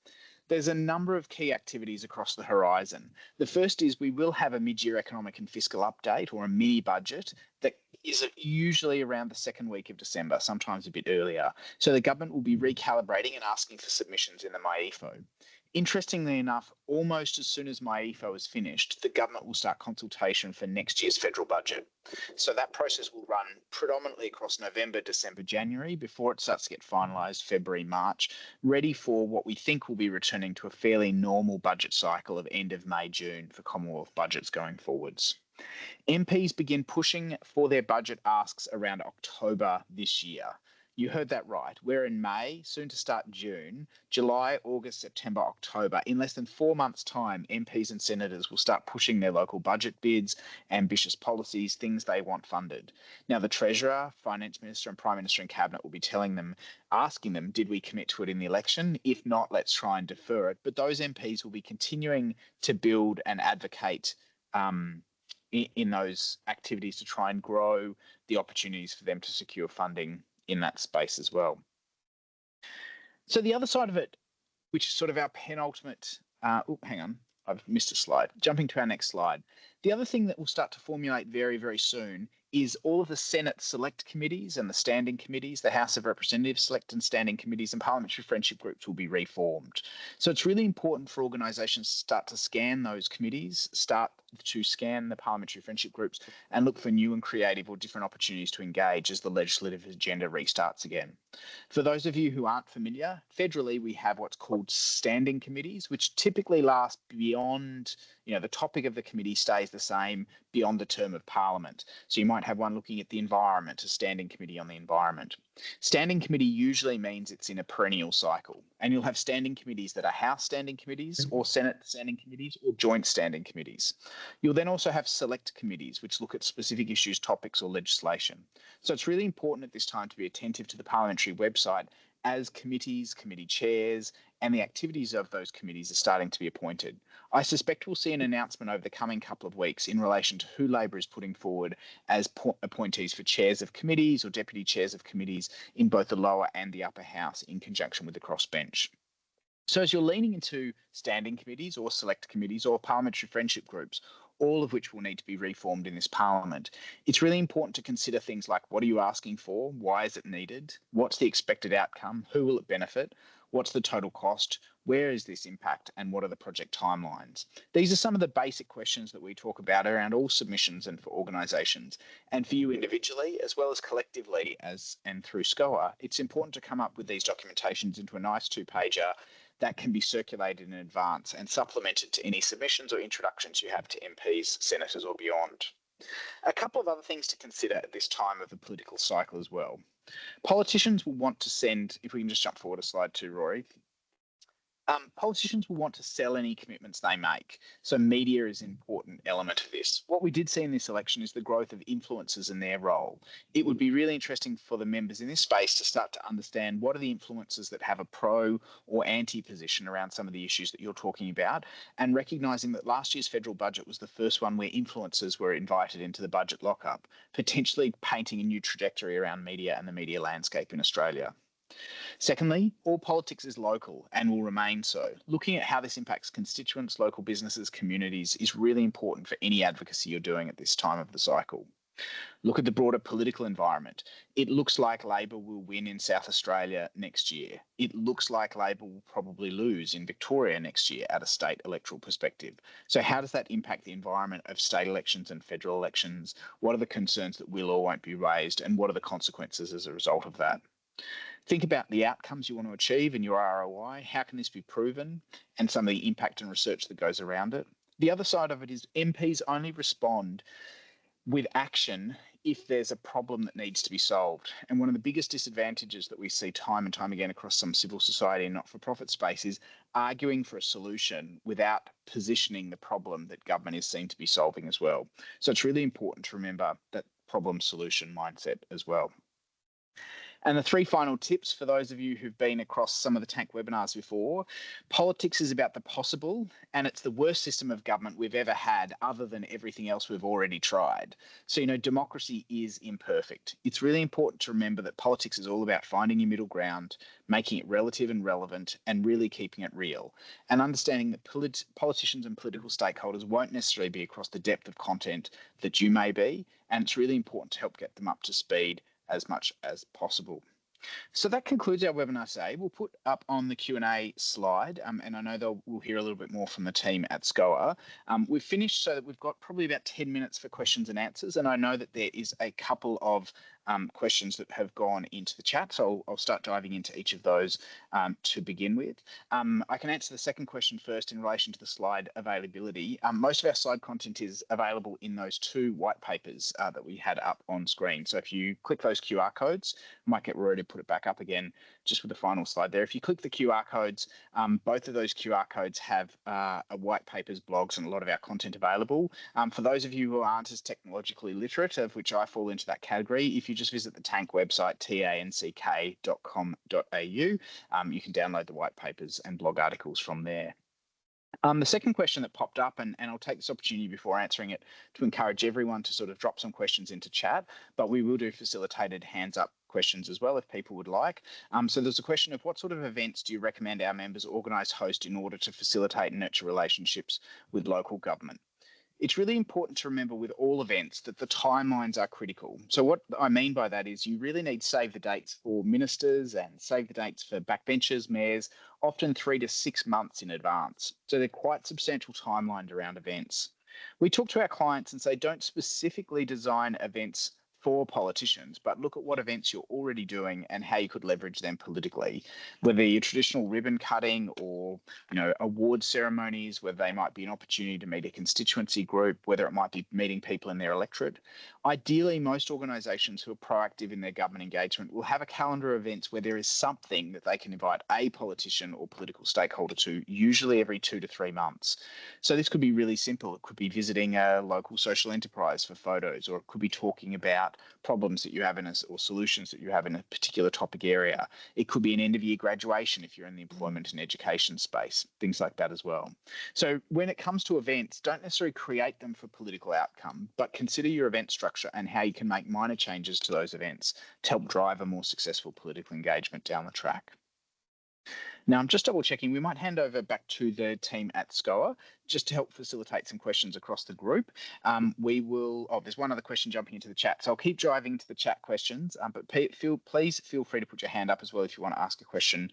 There's a number of key activities across the horizon. The first is we will have a mid-year economic and fiscal update, or a mini budget, that is usually around the second week of December, sometimes a bit earlier. So the government will be recalibrating and asking for submissions in the MyEFO. Interestingly enough, almost as soon as MyEFO is finished, the government will start consultation for next year's federal budget. So that process will run predominantly across November, December, January, before it starts to get finalised February, March, ready for what we think will be returning to a fairly normal budget cycle of end of May, June for Commonwealth budgets going forwards. MPs begin pushing for their budget asks around October this year. You heard that right. We're in May, soon to start June, July, August, September, October. In less than 4 months' time, MPs and senators will start pushing their local budget bids, ambitious policies, things they want funded. Now, the Treasurer, Finance Minister and Prime Minister and Cabinet will be telling them, asking them, did we commit to it in the election? If not, let's try and defer it. But those MPs will be continuing to build and advocate in those activities to try and grow the opportunities for them to secure funding in that space as well. So the other side of it, which is sort of our penultimate, hang on, I've missed a slide. Jumping to our next slide. The other thing that will start to formulate very, very soon is all of the Senate select committees and the standing committees, the House of Representatives select and standing committees and parliamentary friendship groups will be reformed. So it's really important for organisations to start to scan those committees, start to scan the parliamentary friendship groups and look for new and creative or different opportunities to engage as the legislative agenda restarts again. For those of you who aren't familiar, federally we have what's called standing committees, which typically last beyond, the topic of the committee stays the same beyond the term of Parliament. So you might have one looking at the environment, a standing committee on the environment. Standing committee usually means it's in a perennial cycle, and you'll have standing committees that are House standing committees or Senate standing committees or joint standing committees. You'll then also have select committees, which look at specific issues, topics or legislation. So it's really important at this time to be attentive to the parliamentary website as committees, committee chairs, and the activities of those committees are starting to be appointed. I suspect we'll see an announcement over the coming couple of weeks in relation to who Labor is putting forward as appointees for chairs of committees or deputy chairs of committees in both the lower and the upper house in conjunction with the crossbench. So as you're leaning into standing committees or select committees or parliamentary friendship groups, all of which will need to be reformed in this parliament, it's really important to consider things like, what are you asking for? Why is it needed? What's the expected outcome? Who will it benefit? What's the total cost? Where is this impact? And what are the project timelines? These are some of the basic questions that we talk about around all submissions and for organisations. And for you individually, as well as collectively and through SCOA, it's important to come up with these documentations into a nice 2-pager that can be circulated in advance and supplemented to any submissions or introductions you have to MPs, senators or beyond. A couple of other things to consider at this time of the political cycle as well. Politicians will want to send, if we can just jump forward a slide too, Rory. Politicians will want to sell any commitments they make. So media is an important element of this. What we did see in this election is the growth of influencers and their role. It would be really interesting for the members in this space to start to understand what are the influencers that have a pro or anti position around some of the issues that you're talking about, and recognising that last year's federal budget was the first one where influencers were invited into the budget lockup, potentially painting a new trajectory around media and the media landscape in Australia. Secondly, all politics is local and will remain so. Looking at how this impacts constituents, local businesses, communities is really important for any advocacy you're doing at this time of the cycle. Look at the broader political environment. It looks like Labor will win in South Australia next year. It looks like Labor will probably lose in Victoria next year at a state electoral perspective. So how does that impact the environment of state elections and federal elections? What are the concerns that will or won't be raised, and what are the consequences as a result of that? Think about the outcomes you want to achieve and your ROI. How can this be proven? And some of the impact and research that goes around it. The other side of it is MPs only respond with action if there's a problem that needs to be solved. And one of the biggest disadvantages that we see time and time again across some civil society and not-for-profit space is arguing for a solution without positioning the problem that government is seen to be solving as well. So it's really important to remember that problem-solution mindset as well. And the 3 final tips for those of you who've been across some of the TANC webinars before: politics is about the possible, and it's the worst system of government we've ever had other than everything else we've already tried. So, democracy is imperfect. It's really important to remember that politics is all about finding your middle ground, making it relative and relevant, and really keeping it real. And understanding that politicians and political stakeholders won't necessarily be across the depth of content that you may be, and it's really important to help get them up to speed as much as possible. So that concludes our webinar today. We'll put up on the Q&A slide, and I know we'll hear a little bit more from the team at SCOA. We've finished so that we've got probably about 10 minutes for questions and answers, and I know that there is a couple of questions that have gone into the chat, so I'll start diving into each of those to begin with. I can answer the second question first in relation to the slide availability. Most of our slide content is available in those 2 white papers that we had up on screen. So if you click those QR codes, I might get Rory to put it back up again just with the final slide there. If you click the QR codes, both of those QR codes have a white papers, blogs, and a lot of our content available. For those of you who aren't as technologically literate, of which I fall into that category, if you just visit the TANC website, tanck.com.au, you can download the white papers and blog articles from there. The second question that popped up, and I'll take this opportunity before answering it to encourage everyone to sort of drop some questions into chat, but we will do facilitated hands up questions as well if people would like. So there's a question of what sort of events do you recommend our members organise, host in order to facilitate and nurture relationships with local government? It's really important to remember with all events that the timelines are critical. So what I mean by that is you really need to save the dates for ministers and save the dates for backbenchers, mayors, often 3 to 6 months in advance. So they're quite substantial timelines around events. We talk to our clients and say, don't specifically design events for politicians, but look at what events you're already doing and how you could leverage them politically, whether you're traditional ribbon cutting or award ceremonies, whether they might be an opportunity to meet a constituency group, whether it might be meeting people in their electorate. Ideally, most organisations who are proactive in their government engagement will have a calendar of events where there is something that they can invite a politician or political stakeholder to, usually every 2 to 3 months. So this could be really simple. It could be visiting a local social enterprise for photos, or it could be talking about about problems that you have or solutions that you have in a particular topic area. It could be an end of year graduation if you're in the employment and education space, things like that as well. So when it comes to events, don't necessarily create them for political outcome, but consider your event structure and how you can make minor changes to those events to help drive a more successful political engagement down the track. Now, I'm just double checking. We might hand over back to the team at SCOA just to help facilitate some questions across the group. There's one other question jumping into the chat. So I'll keep driving to the chat questions, but please feel free to put your hand up as well if you want to ask a question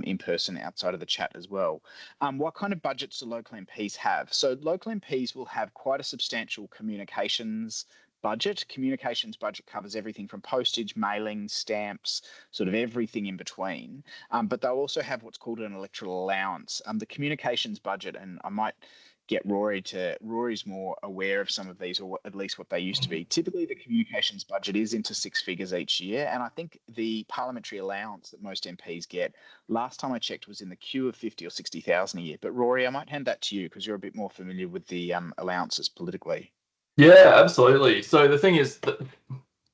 in person outside of the chat as well. What kind of budgets do local MPs have? So local MPs will have quite a substantial communications budget. Communications budget covers everything from postage, mailing, stamps, sort of everything in between. But they'll also have what's called an electoral allowance. The communications budget, and I might get Rory's more aware of some of these, or at least what they used to be. Typically, the communications budget is into 6 figures each year. And I think the parliamentary allowance that most MPs get, last time I checked, was in the queue of 50 or 60,000 a year. But Rory, I might hand that to you because you're a bit more familiar with the allowances politically. Yeah, absolutely. So the thing is that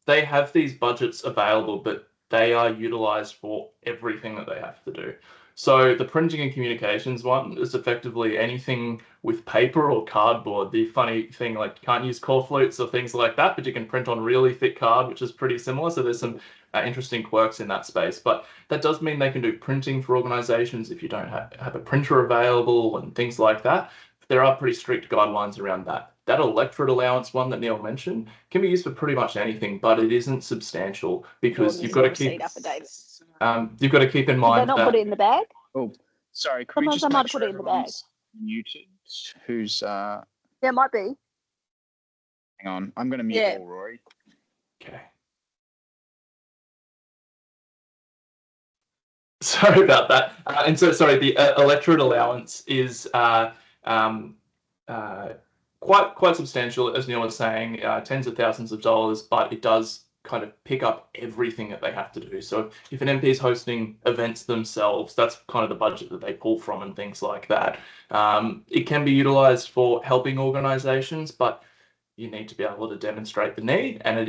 they have these budgets available, but they are utilized for everything that they have to do. So the printing and communications one is effectively anything with paper or cardboard. The funny thing, like you can't use corflutes or things like that, but you can print on really thick card, which is pretty similar. So there's some interesting quirks in that space. But that does mean they can do printing for organizations if you don't have a printer available and things like that. There are pretty strict guidelines around that. That electorate allowance one that Neil mentioned can be used for pretty much anything, but it isn't substantial because you've got to keep you've got to keep in mind Did they not put it in the bag? Oh, sorry. Could we Sometimes just I might make sure put it in the bag. everyone's muted? Who's Yeah, it might be. hang on? I'm going to mute all Rory. Okay. Sorry about that. And so, sorry, the electorate allowance is quite substantial, as Neil was saying, tens of thousands of dollars, but it does kind of pick up everything that they have to do. So if an MP is hosting events themselves, that's kind of the budget that they pull from and things like that. It can be utilized for helping organizations, but you need to be able to demonstrate the need, and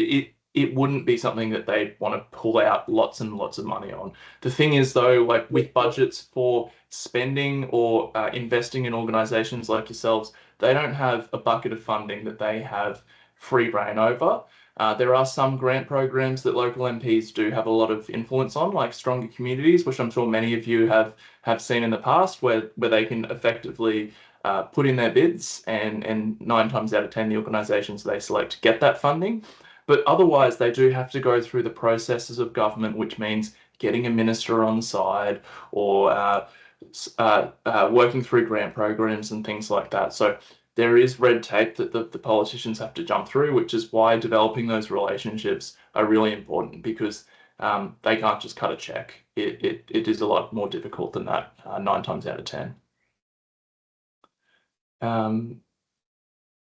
it wouldn't be something that they want to pull out lots and lots of money on. The thing is, though, like with budgets for spending or investing in organizations like yourselves, they don't have a bucket of funding that they have free reign over. There are some grant programs that local MPs do have a lot of influence on, like Stronger Communities, which I'm sure many of you have seen in the past, where they can effectively put in their bids, and 9 times out of 10, the organizations they select get that funding. But otherwise, they do have to go through the processes of government, which means getting a minister on side or working through grant programs and things like that. So there is red tape that the politicians have to jump through, which is why developing those relationships are really important, because they can't just cut a check. It is a lot more difficult than that 9 times out of 10.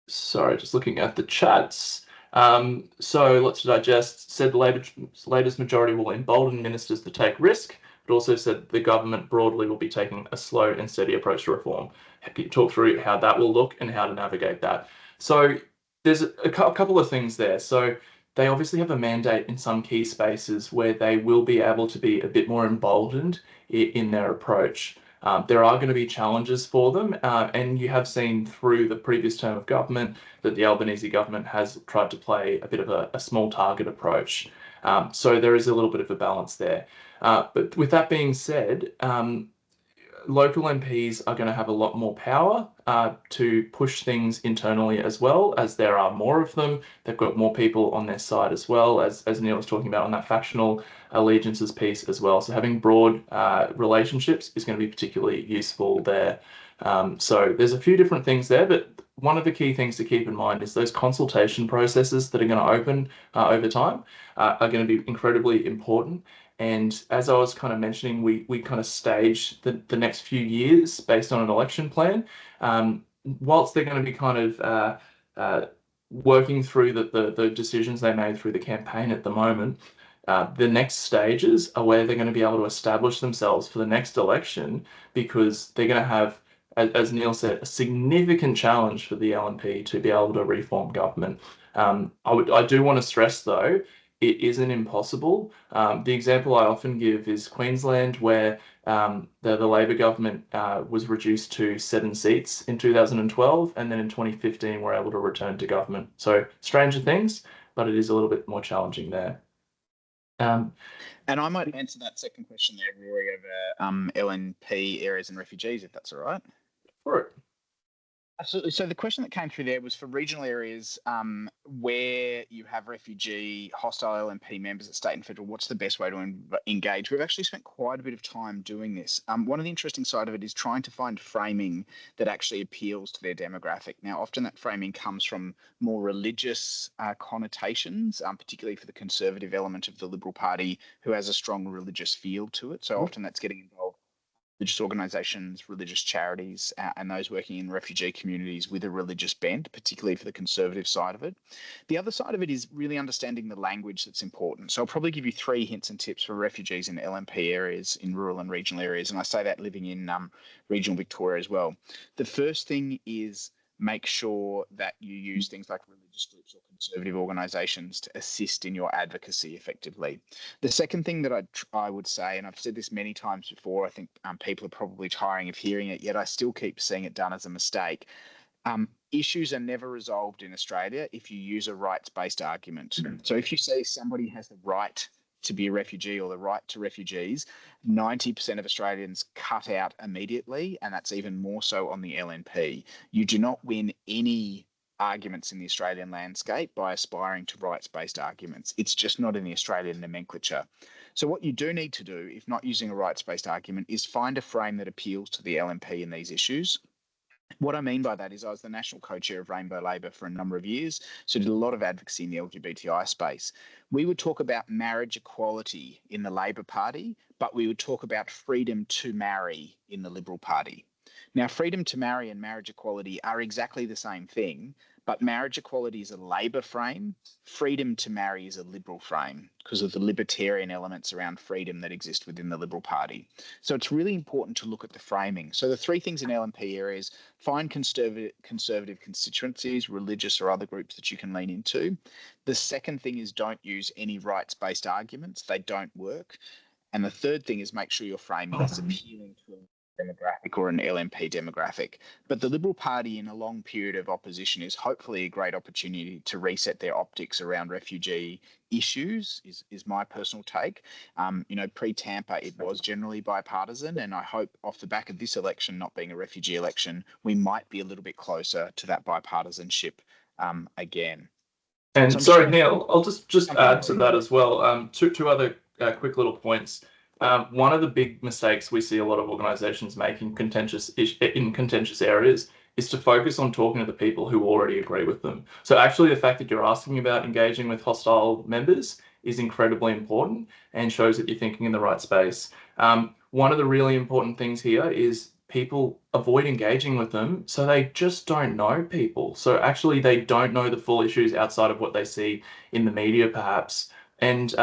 Sorry, just looking at the chats. So let's digest. Said Labor's majority will embolden ministers to take risk, but also said the government broadly will be taking a slow and steady approach to reform. Can you talk through how that will look and how to navigate that? So there's a couple of things there. So they obviously have a mandate in some key spaces where they will be able to be a bit more emboldened in their approach. There are going to be challenges for them, and you have seen through the previous term of government that the Albanese government has tried to play a bit of a small target approach. So there is a little bit of a balance there. But with that being said, local MPs are going to have a lot more power to push things internally, as well as there are more of them. They've got more people on their side, as well as Neil was talking about on that factional allegiances piece as well. So having broad relationships is going to be particularly useful there. So there's a few different things there, but one of the key things to keep in mind is those consultation processes that are going to open over time are going to be incredibly important. And as I was kind of mentioning, we kind of stage the next few years based on an election plan. Whilst they're going to be kind of working through the decisions they made through the campaign at the moment, the next stages are where they're going to be able to establish themselves for the next election, because they're going to have, as Neil said, a significant challenge for the LNP to be able to reform government. I do want to stress though, it isn't impossible. The example I often give is Queensland, where the Labor government was reduced to 7 seats in 2012, and then in 2015 were able to return to government. So stranger things, but it is a little bit more challenging there. And I might answer that second question there, Rory, over LNP areas and refugees, if that's all right. For it. Absolutely. So the question that came through there was for regional areas where you have refugee hostile LNP members at state and federal, what's the best way to engage? We've actually spent quite a bit of time doing this. One of the interesting side of it is trying to find framing that actually appeals to their demographic. Now, often that framing comes from more religious connotations, particularly for the conservative element of the Liberal Party, who has a strong religious feel to it. So often that's getting involved religious organisations, religious charities, and those working in refugee communities with a religious bent, particularly for the conservative side of it. The other side of it is really understanding the language that's important. So I'll probably give you 3 hints and tips for refugees in LNP areas, in rural and regional areas, and I say that living in regional Victoria as well. The first thing is make sure that you use things like religious groups or conservative organisations to assist in your advocacy effectively. The second thing that I would say, and I've said this many times before, I think people are probably tiring of hearing it, yet I still keep seeing it done as a mistake. Issues are never resolved in Australia if you use a rights-based argument. So if you say somebody has the right to be a refugee or the right to refugees, 90% of Australians cut out immediately, and that's even more so on the LNP. You do not win any arguments in the Australian landscape by aspiring to rights-based arguments. It's just not in the Australian nomenclature. So what you do need to do, if not using a rights-based argument, is find a frame that appeals to the LNP in these issues. What I mean by that is I was the national co-chair of Rainbow Labor for a number of years, so did a lot of advocacy in the LGBTI space. We would talk about marriage equality in the Labor Party, but we would talk about freedom to marry in the Liberal Party. Now, freedom to marry and marriage equality are exactly the same thing, but marriage equality is a Labor frame. Freedom to marry is a Liberal frame because of the libertarian elements around freedom that exist within the Liberal Party. So it's really important to look at the framing. So the 3 things in LNP areas: find conservative constituencies, religious or other groups that you can lean into. The second thing is don't use any rights-based arguments. They don't work. And the third thing is make sure your framing is appealing to a demographic or an LNP demographic. But the Liberal Party in a long period of opposition is hopefully a great opportunity to reset their optics around refugee issues, is my personal take. Pre-Tampa, it was generally bipartisan, and I hope off the back of this election not being a refugee election, we might be a little bit closer to that bipartisanship again. And so sorry, Neil, I'll just add to that as well. Two other quick little points. One of the big mistakes we see a lot of organisations make in contentious areas is to focus on talking to the people who already agree with them. So actually the fact that you're asking about engaging with hostile members is incredibly important and shows that you're thinking in the right space. One of the really important things here is people avoid engaging with them, so they just don't know people. So actually they don't know the full issues outside of what they see in the media perhaps. And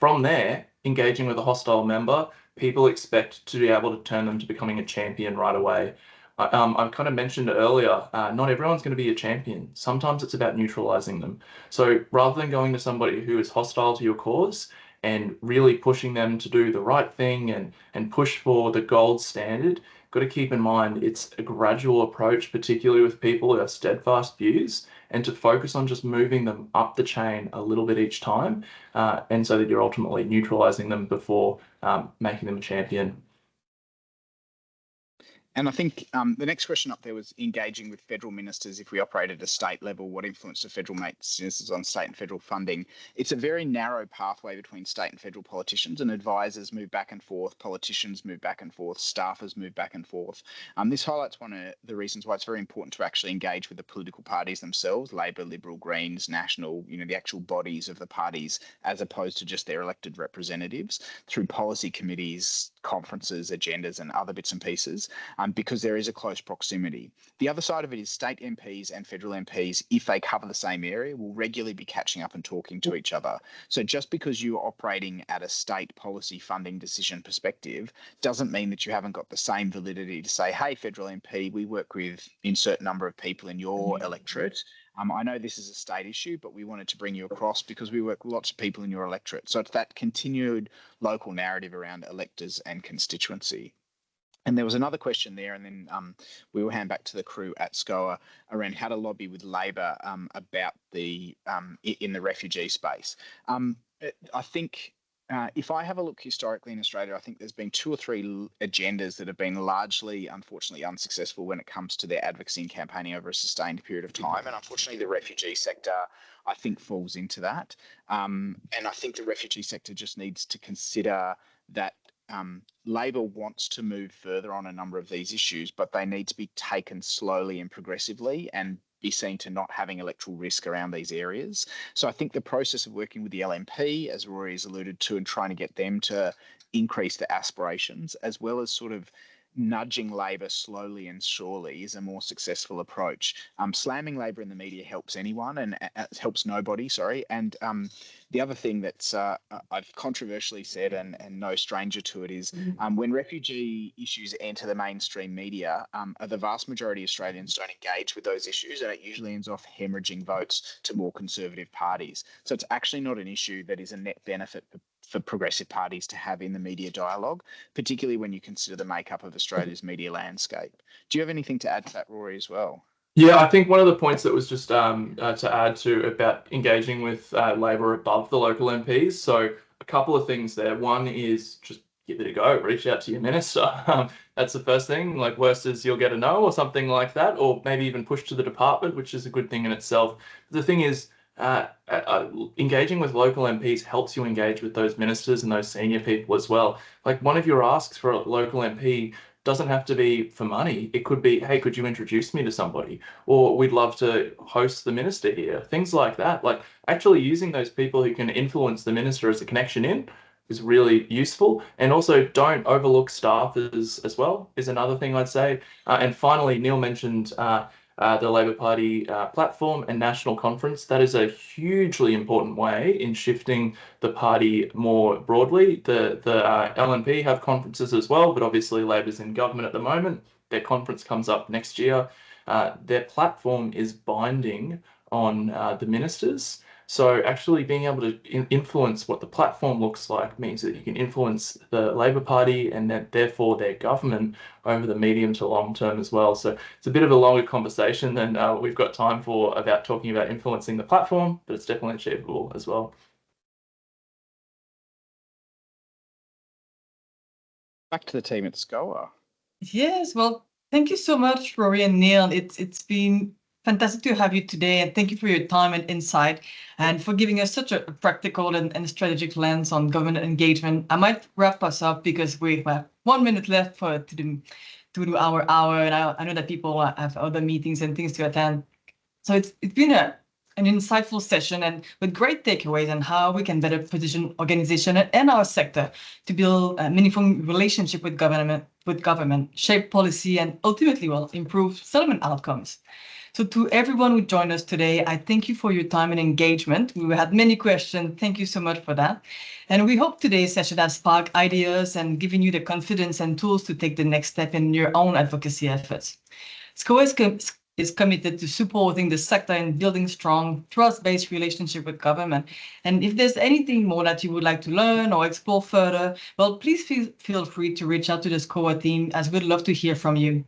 from there, engaging with a hostile member, people expect to be able to turn them to becoming a champion right away. I kind of mentioned earlier, not everyone's going to be a champion. Sometimes it's about neutralizing them. So rather than going to somebody who is hostile to your cause and really pushing them to do the right thing and push for the gold standard, got to keep in mind it's a gradual approach, particularly with people who have steadfast views, and to focus on just moving them up the chain a little bit each time, and so that you're ultimately neutralizing them before making them a champion. And I think the next question up there was engaging with federal ministers. If we operate at a state level, what influence do federal ministers on state and federal funding? It's a very narrow pathway between state and federal politicians, and advisors move back and forth, politicians move back and forth, staffers move back and forth. This highlights one of the reasons why it's very important to actually engage with the political parties themselves, Labor, Liberal, Greens, National, the actual bodies of the parties, as opposed to just their elected representatives through policy committees, conferences, agendas, and other bits and pieces. Because there is a close proximity. The other side of it is state MPs and federal MPs, if they cover the same area, will regularly be catching up and talking to each other. So just because you're operating at a state policy funding decision perspective doesn't mean that you haven't got the same validity to say, hey, federal MP, we work with insert number of people in your electorate. I know this is a state issue, but we wanted to bring you across because we work with lots of people in your electorate. So it's that continued local narrative around electors and constituency. And there was another question there, and then we will hand back to the crew at SCOA around how to lobby with Labor about the in the refugee space. I think if I have a look historically in Australia, I think there's been 2 or 3 agendas that have been largely, unfortunately, unsuccessful when it comes to their advocacy and campaigning over a sustained period of time. And unfortunately, the refugee sector, I think, falls into that. And I think the refugee sector just needs to consider that Labor wants to move further on a number of these issues, but they need to be taken slowly and progressively and be seen to not having electoral risk around these areas. So I think the process of working with the LNP, as Rory has alluded to, and trying to get them to increase their aspirations, as well as sort of nudging Labor slowly and surely, is a more successful approach. Slamming Labor in the media helps anyone and helps nobody, sorry. And the other thing that's I've controversially said, and no stranger to it, is when refugee issues enter the mainstream media, the vast majority of Australians don't engage with those issues, and it usually ends off hemorrhaging votes to more conservative parties. So it's actually not an issue that is a net benefit for progressive parties to have in the media dialogue, particularly when you consider the makeup of Australia's media landscape. Do you have anything to add to that, Rory, as well? Yeah, I think one of the points that was just to add to about engaging with Labor above the local MPs. So a couple of things there. One is just give it a go, reach out to your minister. That's the first thing. Like, worst is you'll get a no or something like that, or maybe even push to the department, which is a good thing in itself. The thing is, engaging with local MPs helps you engage with those ministers and those senior people as well. Like, one of your asks for a local MP doesn't have to be for money. It could be, hey, could you introduce me to somebody? Or we'd love to host the minister here. Things like that. Like, actually using those people who can influence the minister as a connection in is really useful. And also don't overlook staff as well is another thing I'd say. And finally, Neil mentioned the Labor Party platform and national conference. That is a hugely important way in shifting the party more broadly. The LNP have conferences as well, but obviously Labor's in government at the moment. Their conference comes up next year. Their platform is binding on the ministers. So actually being able to influence what the platform looks like means that you can influence the Labor Party and that therefore their government over the medium to long term as well. So it's a bit of a longer conversation than we've got time for about talking about influencing the platform, but it's definitely achievable as well. Back to the team at SCOA. Yes, well, thank you so much, Rory and Neil. It's been fantastic to have you today, and thank you for your time and insight and for giving us such a practical and strategic lens on government engagement. I might wrap us up because we have 1 minute left to do our hour, and I know that people have other meetings and things to attend. So it's been an insightful session and with great takeaways on how we can better position organization and our sector to build a meaningful relationship with government, shape policy, and ultimately, well, improve settlement outcomes. So to everyone who joined us today, I thank you for your time and engagement. We had many questions. Thank you so much for that. And we hope today's session has sparked ideas and given you the confidence and tools to take the next step in your own advocacy efforts. SCOA is committed to supporting the sector and building strong, trust-based relationship with government. And if there's anything more that you would like to learn or explore further, well, please feel free to reach out to the SCOA team, as we'd love to hear from you.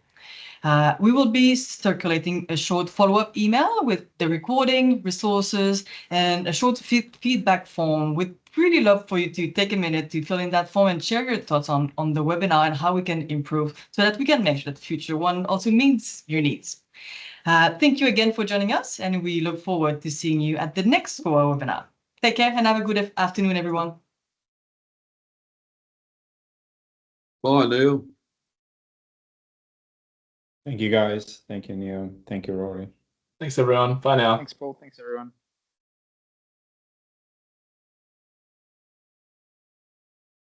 We will be circulating a short follow-up email with the recording, resources, and a short feedback form. We'd really love for you to take a minute to fill in that form and share your thoughts on the webinar and how we can improve so that we can make sure that the future one also meets your needs. Thank you again for joining us, and we look forward to seeing you at the next SCOA webinar. Take care and have a good afternoon, everyone. Bye, Neil. Thank you, guys. Thank you, Neil. Thank you, Rory. Thanks, everyone. Bye now. Thanks, Paul. Thanks, everyone.